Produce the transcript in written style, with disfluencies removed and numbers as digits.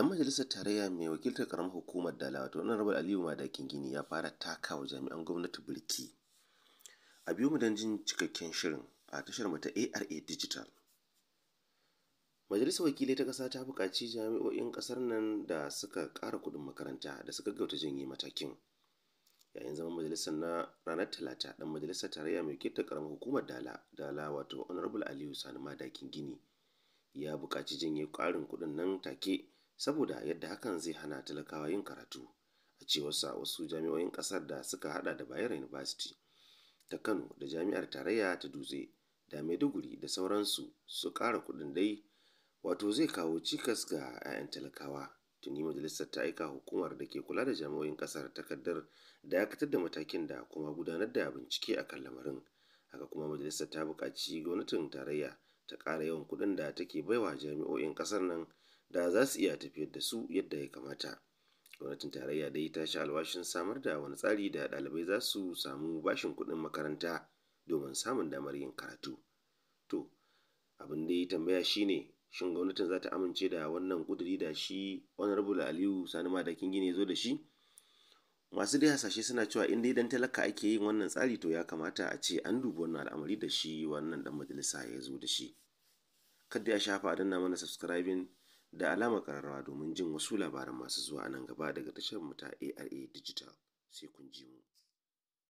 Dan majalisar tarayya mai wakiltar karamar hukumar Dala wato Honorable Aliyu Madakin Gini ya fara takawa jami'an gwamnati birki. A biyo mu don jin cikakken shirin a tashar mu ta ARA Digital. Majalisar Wakilai ta ƙasa ta buƙaci jami'o'in ƙasar nan da suka ƙara kuɗin makaranta da suka gaggauta janye matakin. Yayin zaman majalisar na ranar Talata, dan majalisar tarayya mai wakiltar karamar hukumar Dala wato Honorable Aliyu Sani Madakin Gini ya buƙaci janye ƙarin kuɗin nan take saboda yadda hakan zai hana talakawa yin karatu. A cewarsa, wasu jami'o'in ƙasar da suka hada da Bayero University ta Kano da Jami'ar Tarayya ta Dutse da Maiduguri da sauransu su ƙara kuɗin dai wato zai kawo cikas ga 'ya'yan talakawa. Tuni majalisar ta aika hukumar da ke kula da jami'o'in ƙasar takardar dakatar da matakin da kuma gudanar da bincike a kan lamarin. Haka kuma majalisar ta buƙaci gwamnatin tarayya ta ƙara yawan kuɗin da take baiwa jami'o'in ƙasar nan da za su iya tafiyar da su yadda ya kamata. Gwamnatin tarayya dai ta sha alwashin samar da wani tsari da ɗalibai za su samu bashin kuɗin makaranta domin samun damar yin karatu. To, abin da ya tambaya shine, shin gwamnatin za ta amince da wannan ƙuduri da shi Honorable Aliyu Sani Madakin Gini ya zo da shi? Masu dai hasashe suna cewa in dai dan talaka ake yin wannan tsari to ya kamata a ce an dubi wannan al'amari da shi wannan dan majalisa ya zo da shi. Kada ya shafa a danna mana subscribing da alamar ƙararrawa domin jin wasu labaran masu zuwa nan gaba daga tashar mu ta ARA Digital. Sai kun ji mu.